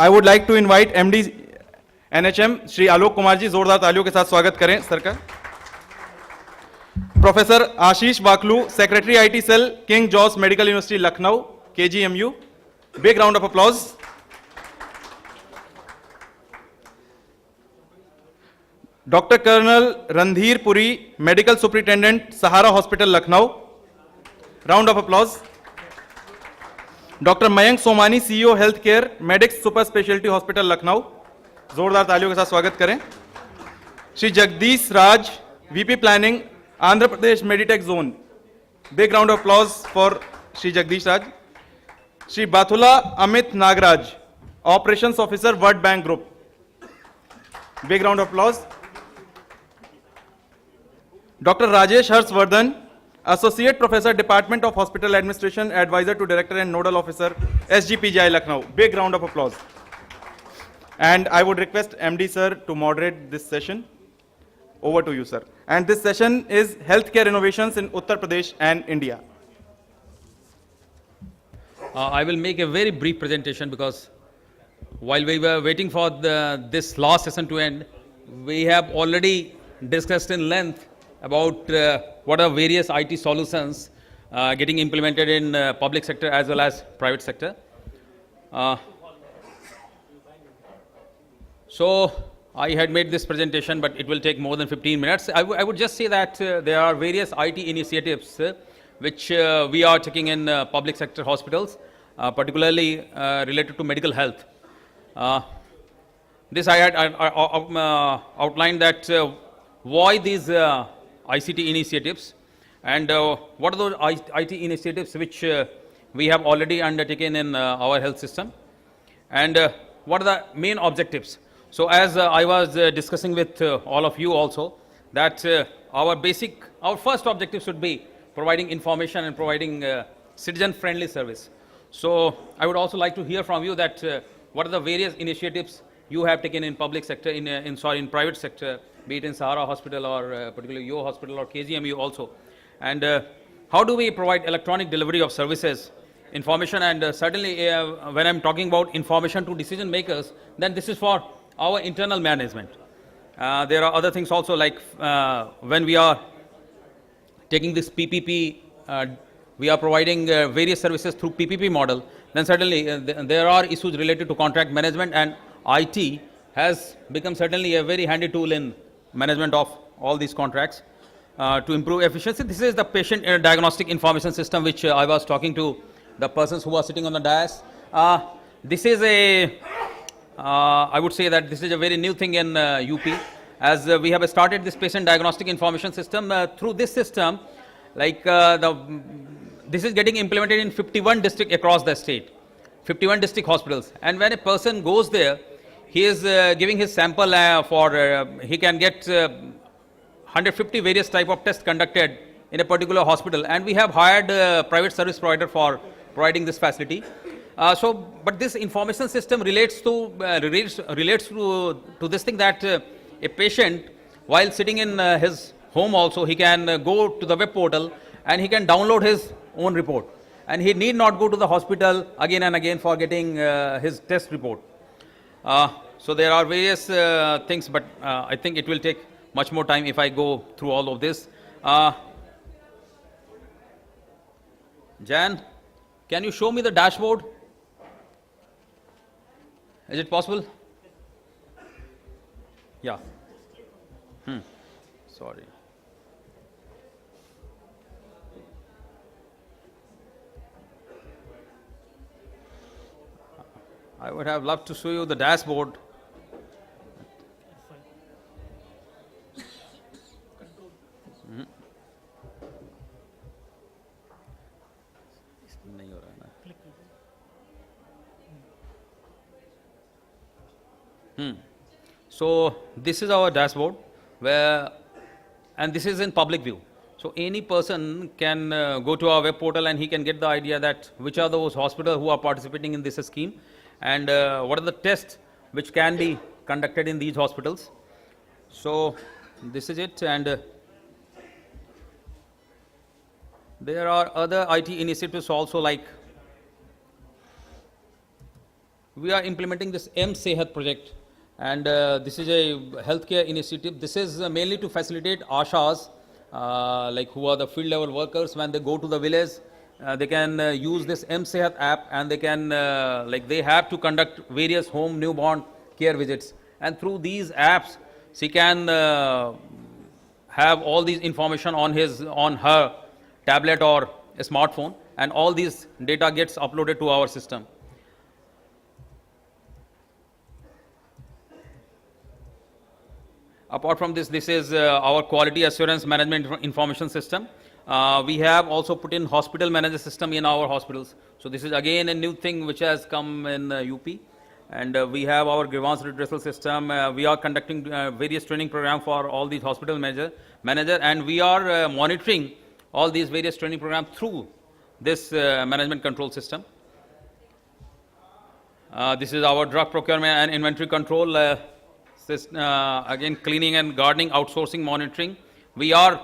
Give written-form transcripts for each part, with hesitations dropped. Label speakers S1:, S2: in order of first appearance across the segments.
S1: I would like to invite MD NHM Shri Alok Kumar ji, जोरदार तालियों के साथ स्वागत करें सर का। Professor Ashish Baklu, secretary IT cell, King George medical university Lucknow, KGMU, big round of applause. Doctor colonel Randhir Puri, medical superintendent, Sahara hospital Lucknow, round of applause. Doctor Mayank Somani, CEO health care, Medics super speciality hospital Lucknow, जोरदार तालियों के साथ स्वागत करें। Shri Jagdish Raj, VP planning, Andhra Pradesh MedTech zone, big round of applause for Shri Jagdish Raj. Shri Bathula Amit Nagraj, operations officer, world bank group, big round of applause. Doctor Rajesh Harshvardhan, Associate Professor, Department of Hospital Administration, Advisor to Director and Nodal Officer, SGPGI Lucknow. Big round of applause. And I would request MD sir to moderate this session. Over to you, sir. And this session is Healthcare Innovations in Uttar Pradesh and India.
S2: I will make a very brief presentation because while we were waiting for this last session to end, we have already discussed in length about what are various IT solutions getting implemented in public sector as well as private sector. So I had made this presentation, but it will take more than 15 minutes. I would just say that there are various IT initiatives which we are taking in public sector hospitals, particularly related to medical health. This I had outlined that why these ICT initiatives and what are those IT initiatives which we have already undertaken in our health system, and what are the main objectives. So as I was discussing with all of you also, that our first objective should be providing information and providing citizen friendly service. So I would also like to hear from you that what are the various initiatives you have taken in public sector, in private sector, be it in Sahara Hospital or particularly your hospital or KGMU also. And how do we provide electronic delivery of services, information, and certainly when I'm talking about information to decision makers, then this is for our internal management. There are other things also, like when we are taking this PPP, we are providing various services through PPP model, then certainly there are issues related to contract management, and IT has become certainly a very handy tool in management of all these contracts to improve efficiency. This is the patient diagnostic information system which I was talking to the persons who are sitting on the dais. This is I would say that this is a very new thing in UP, as we have started this patient diagnostic information system. Through this system, like this is getting implemented in 51 districts across the state, 51 district hospitals, and when a person goes there, he is giving his sample he can get 150 various type of tests conducted in a particular hospital, and we have hired a private service provider for providing this facility. But this information system relates to this thing that a patient, while sitting in his home also, he can go to the web portal and he can download his own report, and he need not go to the hospital again and again for getting his test report. So there are various things, but I think it will take much more time if I go through all of this. Jan, can you show me the dashboard? Is it possible? Yeah. Sorry. I would have loved to show you the dashboard. So this is our dashboard, and this is in public view. So any person can go to our web portal and he can get the idea that which are those hospitals who are participating in this scheme, and what are the tests which can be conducted in these hospitals. So this is it, and there are other IT initiatives also, like we are implementing this mSehat project, and this is a healthcare initiative. This is mainly to facilitate ASHAs, like who are the field level workers. When they go to the village, they can use this mSehat app, and they can like they have to conduct various home newborn care visits, and through these apps she can have all these information on her tablet or a smartphone, and all these data gets uploaded to our system. Apart from this, this is our quality assurance management information system. We have also put in hospital manager system in our hospitals. So this is again a new thing which has come in UP. And we have our grievance redressal system. We are conducting various training program for all these hospital manager, and we are monitoring all these various training programs through this management control system. This is our drug procurement and inventory control. Again, cleaning and gardening outsourcing monitoring. We are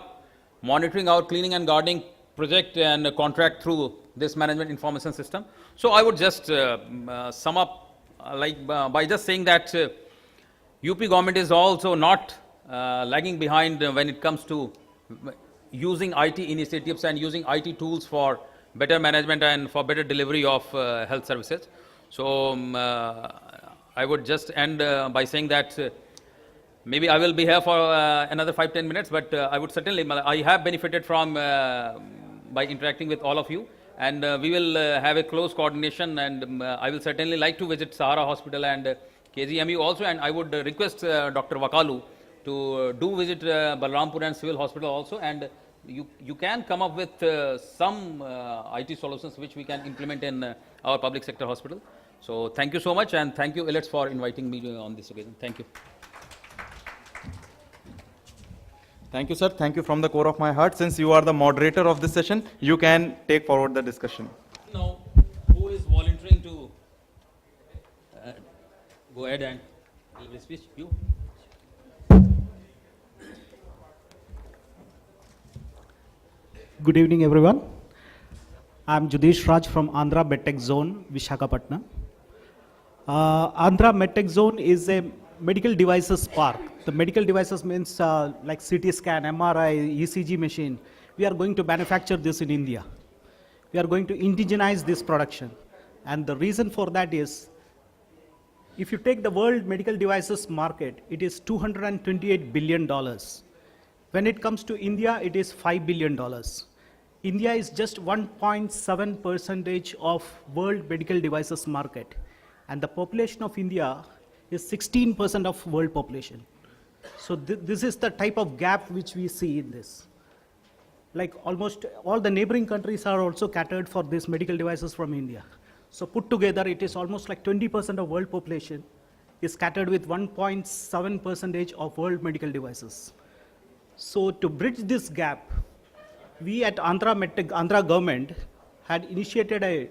S2: monitoring our cleaning and gardening project and contract through this management information system. So I would just sum up by just saying that UP government is also not lagging behind when it comes to using IT initiatives and using IT tools for better management and for better delivery of health services. So I would just end by saying that maybe I will be here for another 5-10 minutes, but I would certainly, I have benefited from by interacting with all of you, and we will have a close coordination, and I will certainly like to visit Sahara Hospital and KGMU also, and I would request Dr. Wakalu to do visit Balrampur and Civil Hospital also, and you can come up with some IT solutions which we can implement in our public sector hospital. So thank you so much, and thank you, Elets, for inviting me on this occasion. Thank you.
S1: Thank you, sir. Thank you from the core of my heart. Since you are the moderator of this session, you can take forward the discussion.
S2: Now, who is volunteering to go ahead and deliver speech? You.
S3: Good evening, everyone. I'm Judesh Raj from Andhra MedTech Zone, Vishakhapatnam. Andhra MedTech Zone is a medical devices park. The medical devices means like CT scan, MRI, ECG machine. We are going to manufacture this in India. We are going to indigenize this production. And the reason for that is, if you take the world medical devices market, it is $228 billion. When it comes to India, it is $5 billion. India is just 1.7% of world medical devices market. And the population of India is 16% of world population. So this is the type of gap which we see in this. Like almost all the neighboring countries are also catered for these medical devices from India. So put together, it is almost like 20% of world population is catered with 1.7% of world medical devices. So to bridge this gap, we at Andhra government had initiated a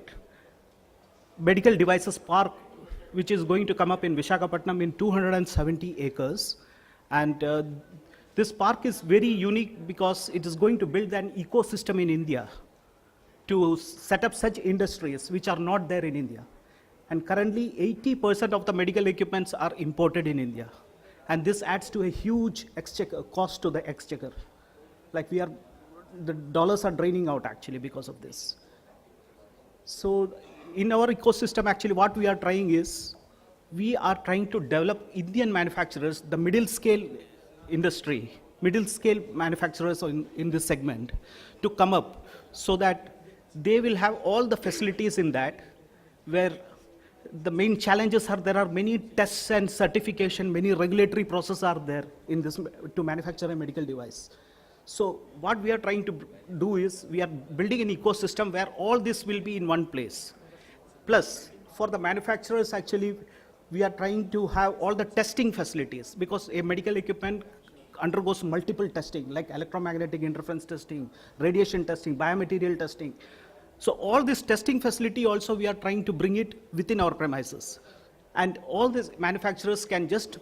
S3: medical devices park which is going to come up in Vishakhapatnam in 270 acres. And this park is very unique because it is going to build an ecosystem in India to set up such industries which are not there in India. And currently 80% of the medical equipments are imported in India. And this adds to a huge cost to the exchequer. Like the dollars are draining out actually because of this. So in our ecosystem, actually what we are trying is, we are trying to develop Indian manufacturers, the middle scale industry, middle scale manufacturers in this segment to come up so that they will have all the facilities in that, where the main challenges are there are many tests and certification, many regulatory processes are there in this to manufacture a medical device. So what we are trying to do is, we are building an ecosystem where all this will be in one place. Plus, for the manufacturers, actually, we are trying to have all the testing facilities, because a medical equipment undergoes multiple testing, like electromagnetic interference testing, radiation testing, biomaterial testing. So all this testing facility also we are trying to bring it within our premises. And all these manufacturers can just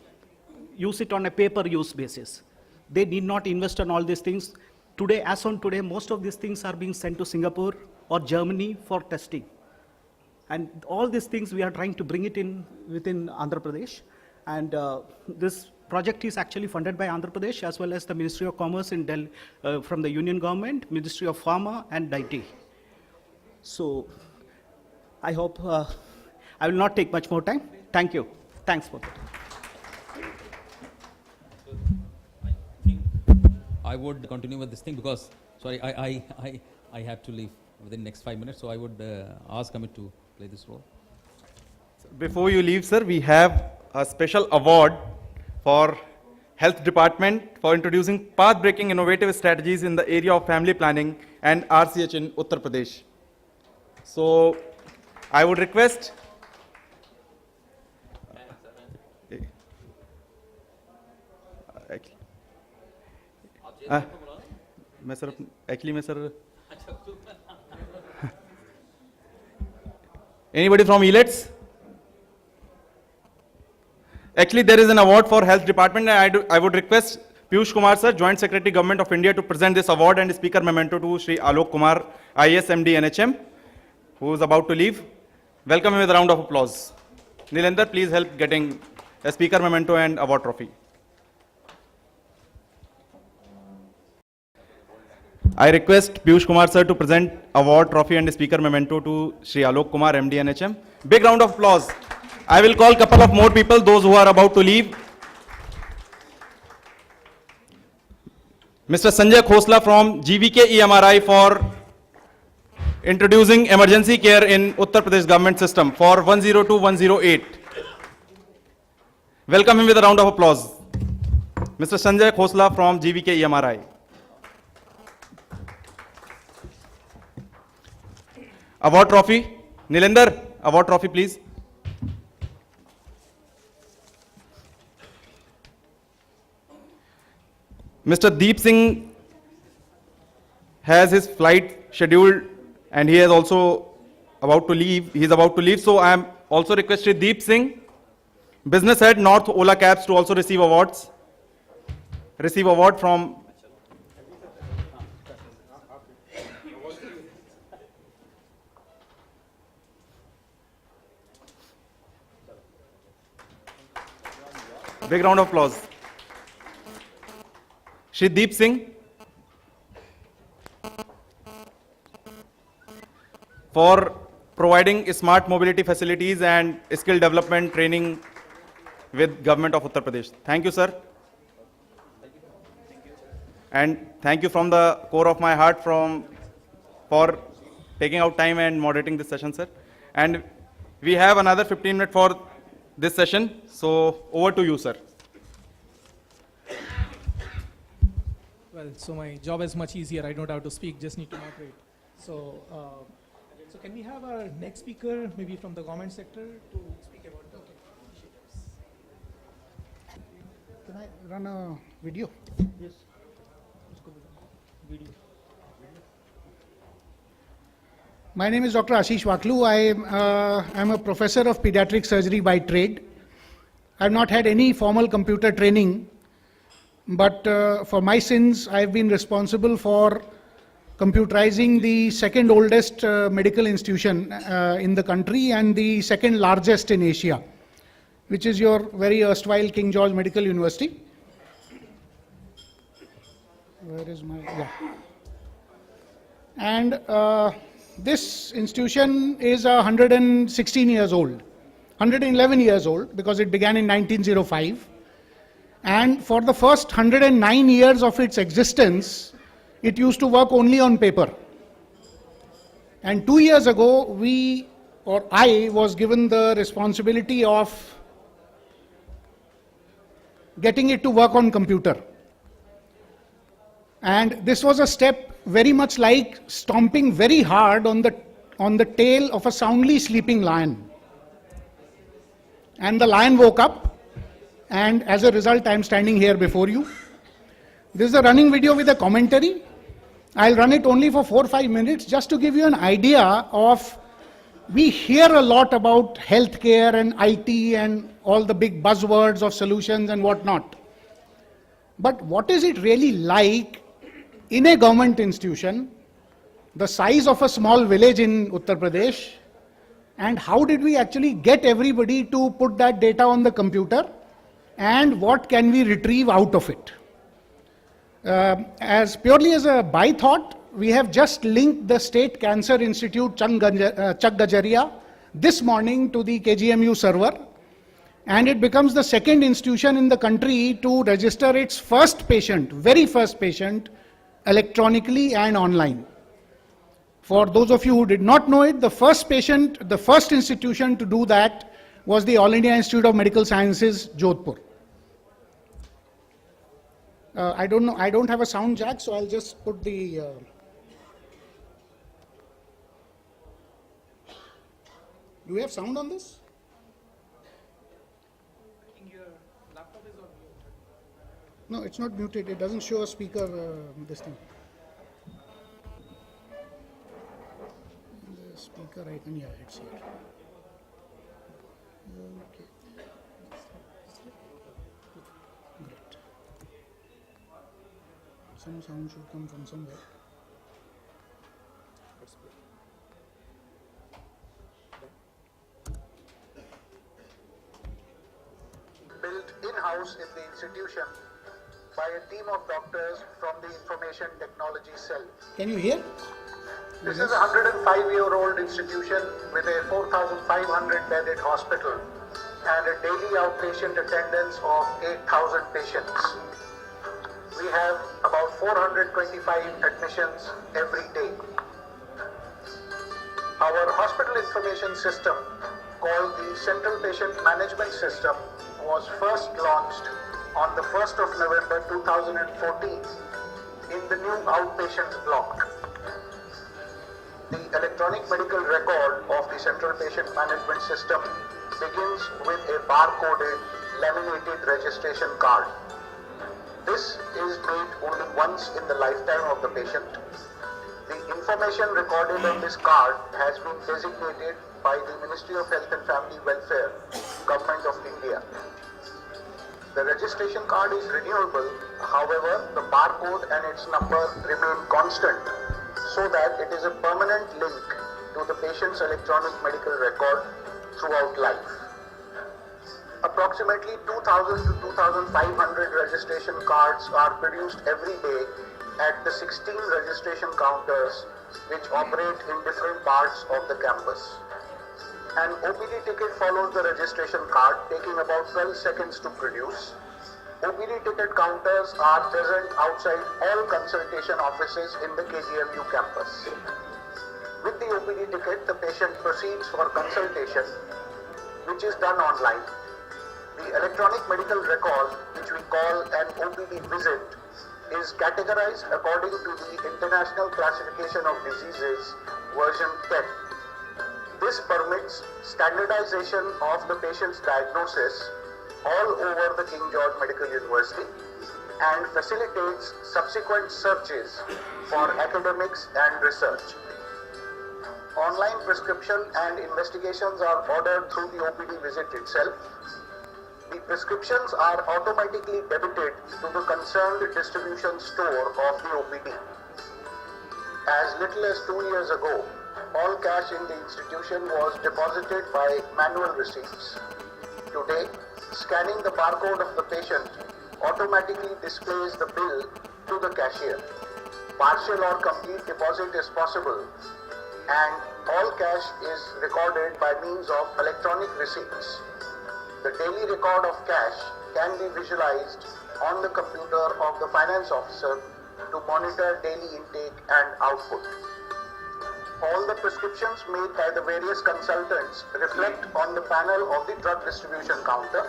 S3: use it on a pay-per-use basis. They need not invest on all these things. Today, as on today, most of these things are being sent to Singapore or Germany for testing. And all these things we are trying to bring it in within Andhra Pradesh. And this project is actually funded by Andhra Pradesh as well as the Ministry of Commerce in Delhi, from the Union Government, Ministry of Pharma and IT. So I hope I will not take much more time. Thank you. Thanks for that.
S2: I would continue with this thing because, sorry, I have to leave within the next 5 minutes, so I would ask Amit to play this role.
S1: Before you leave, sir, we have a special award for Health Department for introducing path-breaking innovative strategies in the area of family planning and RCH in Uttar Pradesh. So, I would request मैं sir actually मैं sir anybody from Elets? Actually, there is an award for Health Department, and I would request Piyush Kumar sir, Joint Secretary Government of India, to present this award and speaker memento to Shri Alok Kumar, IAS MD NHM, who is about to leave. Welcome him with a round of applause. Nilendra, please help getting a speaker memento and award trophy. I request Piyush Kumar sir to present award trophy and speaker memento to Shri Alok Kumar, MD NHM. Big round of applause. I will call a couple of more people, those who are about to leave. Mr. Sanjay Khosla from GVK EMRI for introducing emergency care in Uttar Pradesh government system for 102-108. Welcome him with a round of applause. Mr. Sanjay Khosla from GVK EMRI. Award trophy. Nilendra, award trophy please. Mr. Deep Singh has his flight scheduled and he is also about to leave. He is about to leave. So I am also requested Deep Singh, Business Head, North Ola Cabs, to also receive awards. Receive award from big round of applause. Shri Deep Singh for providing smart mobility facilities and skill development training with Government of Uttar Pradesh. Thank you, sir. And thank you from the core of my heart for taking out time and moderating this session, sir. And we have another 15 minutes for this session. So over to you, sir.
S4: Well, so my job is much easier. I don't have to speak, just need to moderate. So, so can we have our next speaker, maybe from the government sector, to speak about the initiatives?
S5: Can I run a video?
S3: Yes. Let's go with the video.
S5: My name is Dr. Ashish Waklu. I am a professor of pediatric surgery by trade. I have not had any formal computer training, but for my sins, I have been responsible for computerizing the second oldest medical institution in the country and the second largest in Asia, which is your very erstwhile King George Medical University. Where is my, yeah. And this institution is 116 years old, 111 years old, because it began in 1905. And for the first 109 years of its existence, it used to work only on paper. And 2 years ago, I was given the responsibility of getting it to work on computer. And this was a step very much like stomping very hard on the tail of a soundly sleeping lion. And the lion woke up, and as a result, I am standing here before you. This is a running video with a commentary. I'll run it only for 4 or 5 minutes just to give you an idea of, we hear a lot about healthcare and IT and all the big buzzwords of solutions and whatnot. But what is it really like in a government institution, the size of a small village in Uttar Pradesh, and how did we actually get everybody to put that data on the computer, and what can we retrieve out of it. As purely as a by thought, we have just linked the State Cancer Institute Chak this morning to the KGMU server, and it becomes the second institution in the country to register its first patient, very first patient, electronically and online. For those of you who did not know it, the first patient, the first institution to do that was the All India Institute of Medical Sciences, Jodhpur. I don't know, I don't have a sound jack, so I'll just put the... Do we have sound on this?
S4: I think your laptop is on mute.
S5: No, it's not muted. It doesn't show a speaker, this thing. The speaker icon, yeah, it's here. Okay. Great. Some sound should come from somewhere.
S6: Built in-house in the institution by a team of doctors from the Information Technology Cell.
S5: Can you hear?
S6: This is a 105-year-old institution with a 4,500-bedded hospital and a daily outpatient attendance of 8,000 patients. We have about 425 admissions every day. Our hospital information system, called the Central Patient Management System, was first launched on the 1st of November 2014 in the new outpatients block. The electronic medical record of the Central Patient Management System begins with a barcoded laminated registration card. This is made only once in the lifetime of the patient. The information recorded on this card has been designated by the Ministry of Health and Family Welfare, Government of India. The registration card is renewable, however, the barcode and its number remain constant, so that it is a permanent link to the patient's electronic medical record throughout life. Approximately 2,000 to 2,500 registration cards are produced every day at the 16 registration counters which operate in different parts of the campus. An OPD ticket follows the registration card, taking about 12 seconds to produce. OPD ticket counters are present outside all consultation offices in the KGMU campus. With the OPD ticket, the patient proceeds for consultation, which is done online. The electronic medical record, which we call an OPD visit, is categorized according to the International Classification of Diseases, version 10. This permits standardization of the patient's diagnosis all over the King George Medical University and facilitates subsequent searches for academics and research. Online prescription and investigations are ordered through the OPD visit itself. The prescriptions are automatically debited to the concerned distribution store of the OPD. As little as 2 years ago, all cash in the institution was deposited by manual receipts. Today, scanning the barcode of the patient automatically displays the bill to the cashier. Partial or complete deposit is possible, and all cash is recorded by means of electronic receipts. The daily record of cash can be visualized on the computer of the finance officer to monitor daily intake and output. All the prescriptions made by the various consultants reflect on the panel of the drug distribution counter.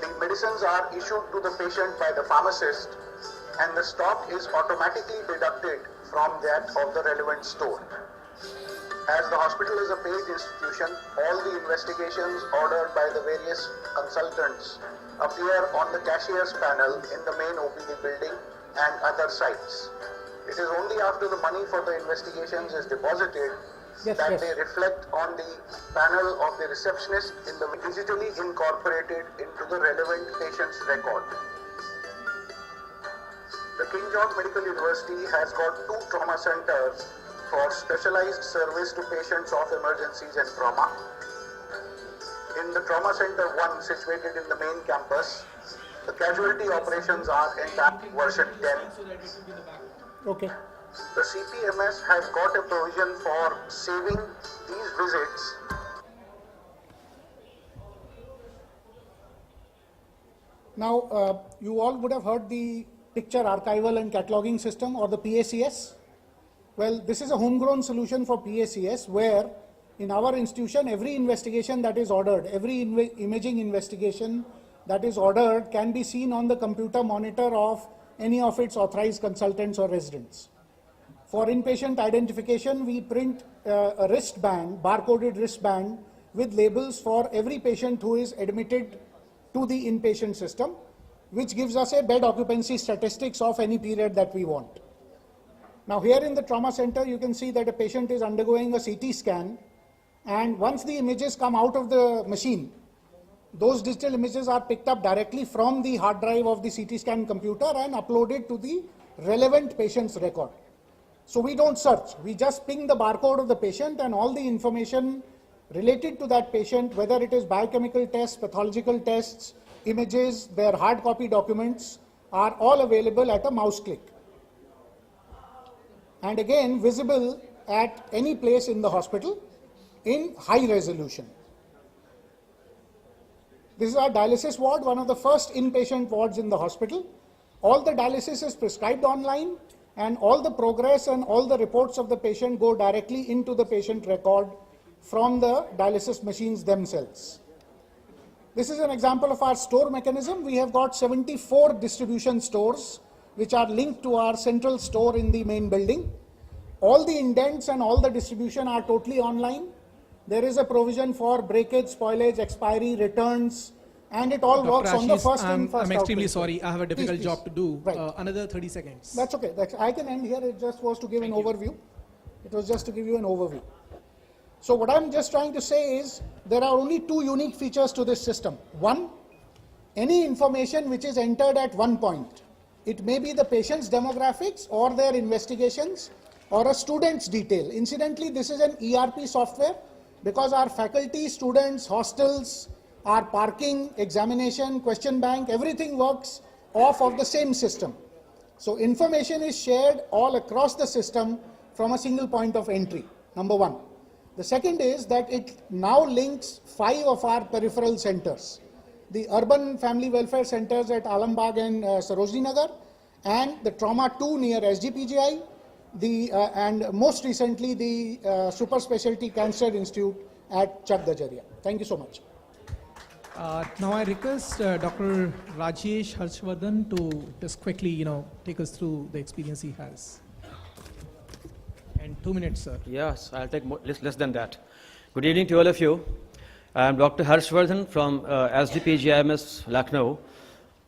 S6: The medicines are issued to the patient by the pharmacist, and the stock is automatically deducted from that of the relevant store. As the hospital is a paid institution, all the investigations ordered by the various consultants appear on the cashier's panel in the main OPD building and other sites. It is only after the money for the investigations is deposited that they reflect on the panel of the receptionist in the digitally incorporated into the relevant patient's record. The King George Medical University has got 2 trauma centers for specialized service to patients of emergencies and trauma. In the Trauma Center 1 situated in the main campus, the casualty operations are intact version 10.
S5: Okay.
S6: The CPMS has got a provision for saving these visits.
S5: Now, you all would have heard the picture archival and cataloging system, or the PACS. Well, this is a homegrown solution for PACS, where in our institution, every investigation that is ordered, every imaging investigation that is ordered can be seen on the computer monitor of any of its authorized consultants or residents. For inpatient identification, we print a wristband, barcoded wristband, with labels for every patient who is admitted to the inpatient system, which gives us a bed occupancy statistics of any period that we want. Now here in the trauma center, you can see that a patient is undergoing a CT scan, and once the images come out of the machine, those digital images are picked up directly from the hard drive of the CT scan computer and uploaded to the relevant patient's record. So we don't search, we just ping the barcode of the patient, and all the information related to that patient, whether it is biochemical tests, pathological tests, images, their hard copy documents, are all available at a mouse click. And again, visible at any place in the hospital in high resolution. This is our dialysis ward, one of the first inpatient wards in the hospital. All the dialysis is prescribed online, and all the progress and all the reports of the patient go directly into the patient record from the dialysis machines themselves. This is an example of our store mechanism. We have got 74 distribution stores which are linked to our central store in the main building. All the indents and all the distribution are totally online. There is a provision for breakage, spoilage, expiry, returns, and it all works on the first in, first out.
S4: I'm extremely
S5: principle.
S4: sorry, I have a difficult
S5: Please,
S4: job to do.
S5: Right.
S4: Another 30 seconds.
S5: That's okay. I can end here. It just was to give an overview. It was just to give you an overview. So what I'm just trying to say is there are only two unique features to this system. One, any information which is entered at one point, it may be the patient's demographics or their investigations or a student's detail. Incidentally, this is an ERP software because our faculty, students, hostels, our parking, examination, question bank, everything works off of the same system. So information is shared all across the system from a single point of entry, number one. The second is that it now links 5 of our peripheral centers. The urban family welfare centers at Alambagh and Sarojini Nagar, and the trauma 2 near SGPGI, and most recently the super specialty cancer institute at Chak Gajaria. Thank you so much.
S4: Now I request Dr. Rajesh Harshvardhan to just quickly, take us through the experience he has. And 2 minutes, sir.
S7: Yes, I'll take less than that. Good evening to all of you. I'm Dr. Harshvardhan from SDPGIMS Lucknow.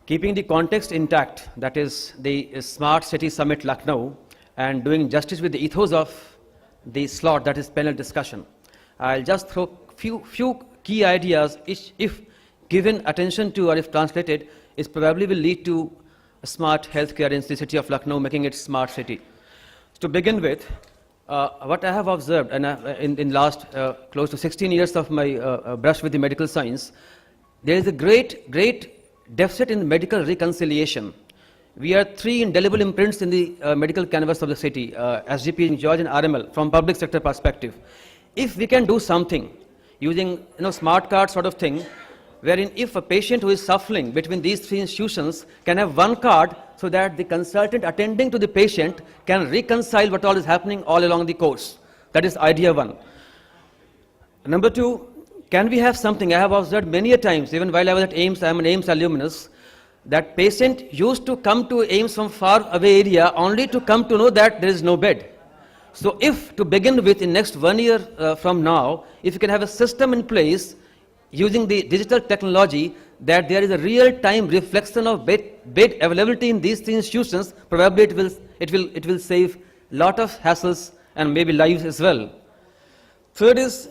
S7: Keeping the context intact, that is the Smart City Summit Lucknow, and doing justice with the ethos of the slot, that is panel discussion, I'll just throw few key ideas which, if given attention to or if translated, is probably will lead to a smart healthcare in the city of Lucknow, making it smart city. To begin with, what I have observed, and in last close to 16 years of my brush with the medical science, there is a great deficit in medical reconciliation. We are 3 indelible imprints in the medical canvas of the city, SGP, George, and RML, from public sector perspective. If we can do something using smart card sort of thing, wherein if a patient who is suffering between these 3 institutions can have one card, so that the consultant attending to the patient can reconcile what all is happening all along the course. That is idea 1. Number 2, can we have something, I have observed many a times, even while I was at AIMS, I am an AIMS alumnus, that patient used to come to AIMS from far away area only to come to know that there is no bed. So if, to begin with, in next 1 year from now, if you can have a system in place using the digital technology, that there is a real-time reflection of bed availability in these 3 institutions, probably it will save lot of hassles and maybe lives as well. Third is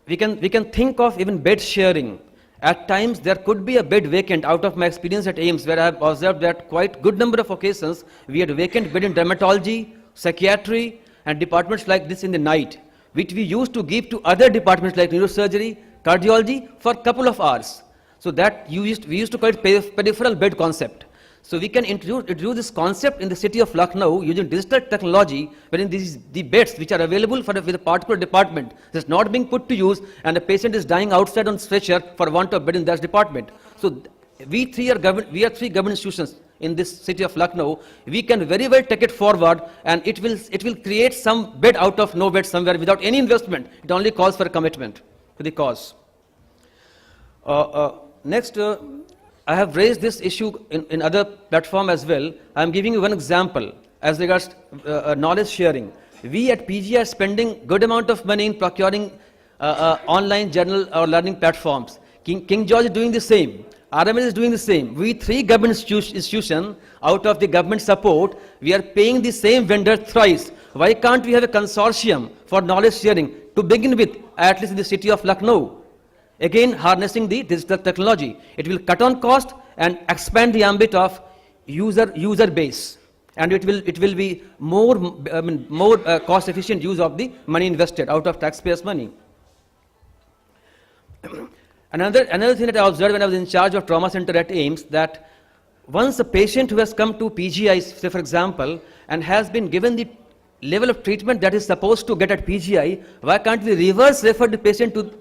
S7: we can think of even bed sharing. At times there could be a bed vacant. Out of my experience at AIMS, where I have observed that quite good number of occasions we had vacant bed in dermatology, psychiatry, and departments like this in the night, which we used to give to other departments like neurosurgery, cardiology for a couple of hours. So that we used to call it peripheral bed concept. So we can introduce this concept in the city of Lucknow using digital technology, wherein the beds which are available with a particular department is not being put to use, and the patient is dying outside on stretcher for want of bed in that department. So we are three government institutions in this city of Lucknow. We can very well take it forward, and it will create some bed out of no bed somewhere without any investment. It only calls for a commitment to the cause. Next, I have raised this issue in other platform as well. I am giving you one example as regards knowledge sharing. We at PG are spending good amount of money in procuring online journal or learning platforms. King George is doing the same. RML is doing the same. We three government institutions, out of the government support, we are paying the same vendor thrice. Why can't we have a consortium for knowledge sharing to begin with, at least in the city of Lucknow? Again, harnessing the digital technology. It will cut on cost and expand the ambit of user base. And it will be more cost efficient use of the money invested out of taxpayers' money. Another thing that I observed when I was in charge of trauma center at AIIMS, that once a patient who has come to PGI, say for example, and has been given the level of treatment that is supposed to get at PGI, why can't we reverse refer the patient to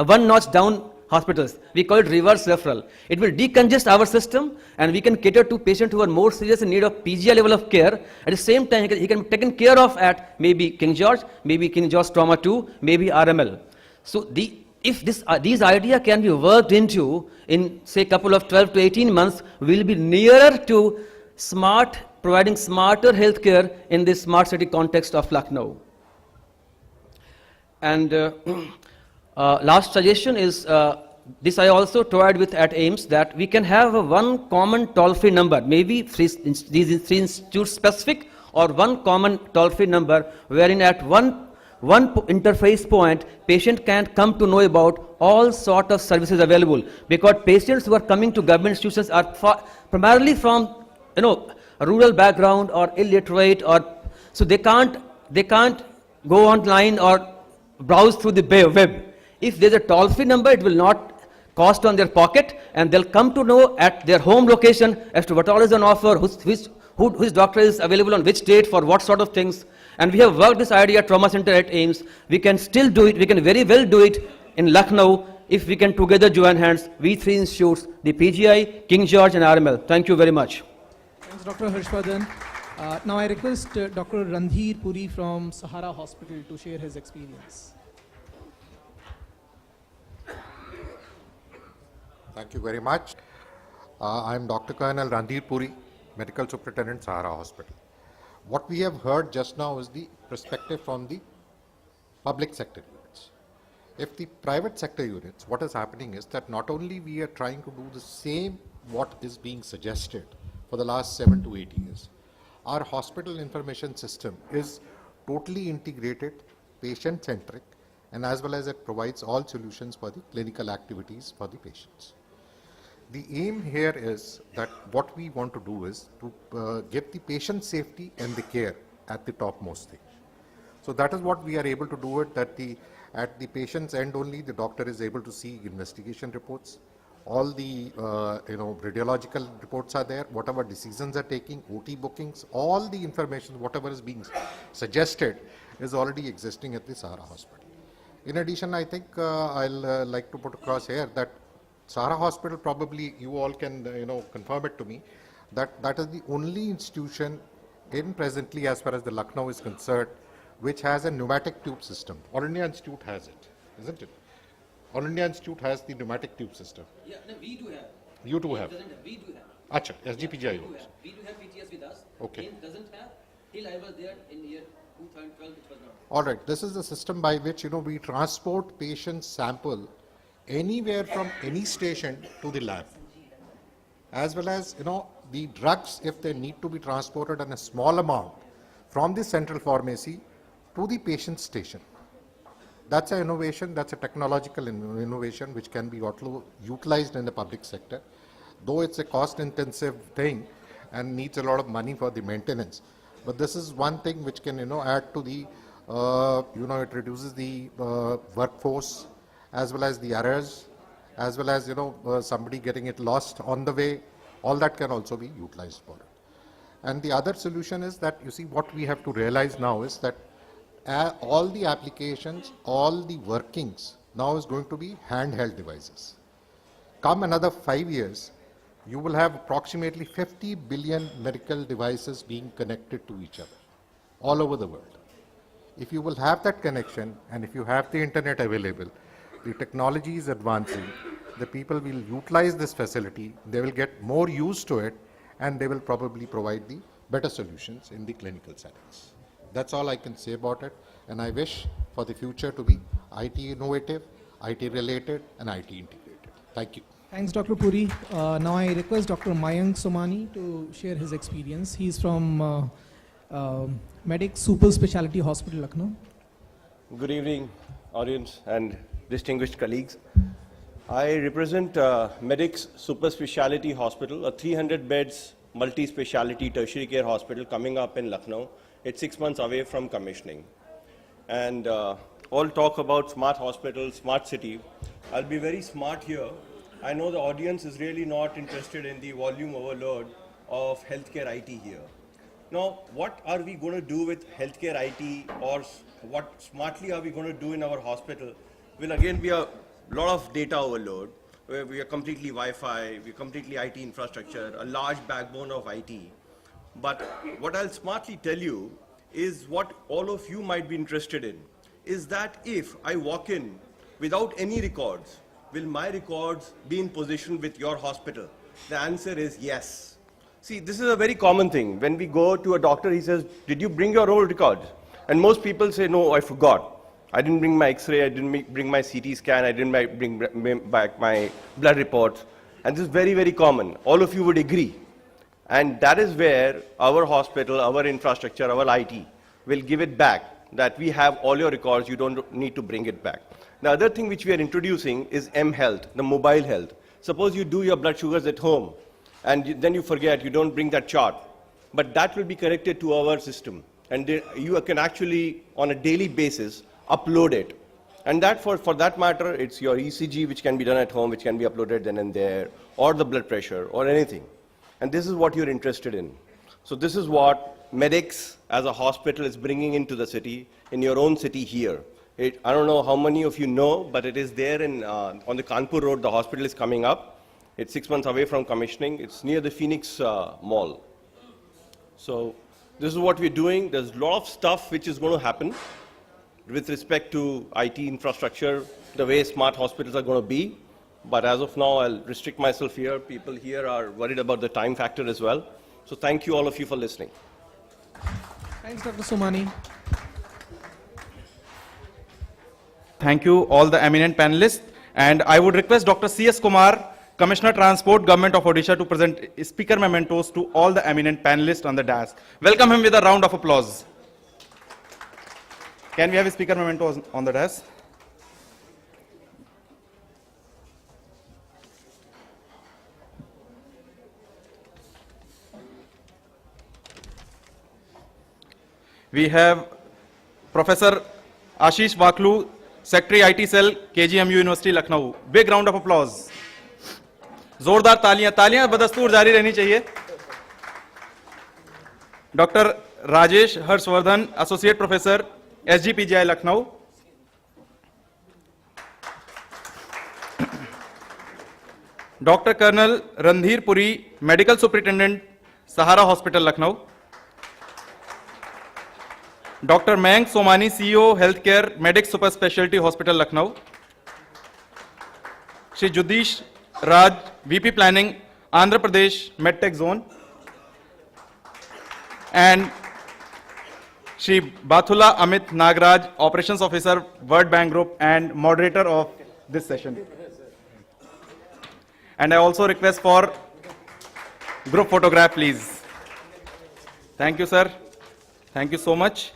S7: one notch down hospitals? We call it reverse referral. It will decongest our system, and we can cater to patients who are more serious in need of PGI level of care. At the same time, he can be taken care of at maybe King George, maybe King George Trauma 2, maybe RML. So if these ideas can be worked into in say a couple of 12 to 18 months, we will be nearer to providing smarter healthcare in this smart city context of Lucknow. And last suggestion is, this I also toyed with at AIIMS, that we can have one common toll-free number, maybe these three institutes specific, or one common toll-free number, wherein at one interface point, patient can come to know about all sort of services available. Because patients who are coming to government institutions are primarily from a rural background or illiterate, or so they can't go online or browse through the web. If there's a toll-free number, it will not cost on their pocket, and they'll come to know at their home location as to what all is on offer, which doctor is available on which date for what sort of things. And we have worked this idea at Trauma Center at AIIMS. We can still do it, we can very well do it in Lucknow if we can together join hands, we three institutes, the PGI, King George and RML. Thank you very much.
S4: Thanks, Dr. Harshvardhan. Now I request Dr. Randhir Puri from Sahara Hospital to share his experience.
S8: Thank you very much. I am Dr. Colonel Randhir Puri, Medical Superintendent, Sahara Hospital. What we have heard just now is the perspective from the public sector units. If the private sector units, what is happening is that not only we are trying to do the same what is being suggested for the last 7 to 8 years. Our hospital information system is totally integrated, patient-centric, and as well as it provides all solutions for the clinical activities for the patients. The aim here is that what we want to do is to give the patient safety and the care at the topmost thing. So that is what we are able to do it, that at the patient's end only, the doctor is able to see investigation reports. All the radiological reports are there, whatever decisions are taking, OT bookings, all the information, whatever is being suggested is already existing at the Sahara Hospital. In addition, I think I'll like to put across here that Sahara Hospital, probably you all can confirm it to me, that is the only institution in presently as far as the Lucknow is concerned which has a pneumatic tube system. All India Institute has it, isn't it? All India Institute has the pneumatic tube system.
S7: Yeah, no, we do have.
S8: You do have.
S7: We do have.
S8: Acha, SGPGI.
S7: We do have PTS with us.
S8: Okay.
S7: AIIMS doesn't have. Till I was there in year 2012, it was not.
S8: All right, this is the system by which we transport patients' sample anywhere from any station to the lab, as well as the drugs, if they need to be transported in a small amount from the central pharmacy to the patient station. That's an innovation, that's a technological innovation which can be utilized in the public sector, though it's a cost intensive thing and needs a lot of money for the maintenance. but this is one thing which can, add to the, it reduces the workforce as well as the errors, as well as, somebody getting it lost on the way. All that can also be utilized for it. And the other solution is that, you see, what we have to realize now is that all the applications, all the workings now is going to be handheld devices. Come another 5 years, you will have approximately 50 billion medical devices being connected to each other all over the world. If you will have that connection, and if you have the internet available, the technology is advancing, the people will utilize this facility, they will get more used to it, and they will probably provide the better solutions in the clinical settings. That's all I can say about it, and I wish for the future to be IT innovative, IT related, and IT integrated. Thank you.
S4: Thanks, Dr. Puri. Now I request Dr. Mayank Somani to share his experience. He's from Medics Super Specialty Hospital, Lucknow.
S9: Good evening, audience and distinguished colleagues. I represent Medics Super Specialty Hospital, a 300 beds multi-speciality tertiary care hospital coming up in Lucknow. It's 6 months away from commissioning. And all talk about smart hospital, smart city. I'll be very smart here. I know the audience is really not interested in the volume overload of healthcare IT here. Now, what are we going to do with healthcare IT, or what smartly are we going to do in our hospital will again be a lot of data overload, where we are completely Wi-Fi, we are completely IT infrastructure, a large backbone of IT. But what I'll smartly tell you is what all of you might be interested in, is that if I walk in without any records, will my records be in position with your hospital? The answer is yes. See, this is a very common thing. When we go to a doctor, he says, did you bring your old records? And most people say, no, I forgot. I didn't bring my X-ray, I didn't bring my CT scan, I didn't bring back my blood reports. And this is very, very common. All of you would agree. And that is where our hospital, our infrastructure, our IT will give it back, that we have all your records, you don't need to bring it back. The other thing which we are introducing is mHealth, the mobile health. Suppose you do your blood sugars at home, and then you forget, you don't bring that chart. But that will be connected to our system. And you can actually, on a daily basis, upload it. And that for that matter, it's your ECG, which can be done at home, which can be uploaded then and there, or the blood pressure, or anything. And this is what you're interested in. So this is what Medics as a hospital is bringing into the city, in your own city here. I don't know how many of you know, but it is there on the Kanpur Road, the hospital is coming up. It's 6 months away from commissioning. It's near the Phoenix Mall. So this is what we're doing. There's a lot of stuff which is going to happen with respect to IT infrastructure, the way smart hospitals are going to be. But as of now, I'll restrict myself here. People here are worried about the time factor as well. So thank you, all of you, for listening.
S4: Thanks, Dr. Somani.
S1: Thank you, all the eminent panelists. And I would request Dr. C.S. Kumar, Commissioner Transport, Government of Odisha, to present speaker mementos to all the eminent panelists on the dais. Welcome him with a round of applause. Can we have a speaker mementos on the dais? We have Professor Ashish Vaklu, Secretary IT Cell, KGMU University, Lucknow. Big round of applause. जोरदार तालियां बदस्तूर जारी रहनी चाहिए. Doctor Rajesh Harshvardhan, associate professor, SGPGI, Lucknow. Doctor colonel Randhir Puri, medical superintendent, Sahara hospital, Lucknow. Doctor Mayank Somani, CEO, health care, Medics super speciality hospital, Lucknow. Shri Judish Raj, VP Planning, Andhra Pradesh MedTech Zone, and Shri Bathula Amit Nagraj, Operations Officer, World Bank Group, and moderator of this session. And I also request for group photograph, please. Thank you, sir. Thank you so much.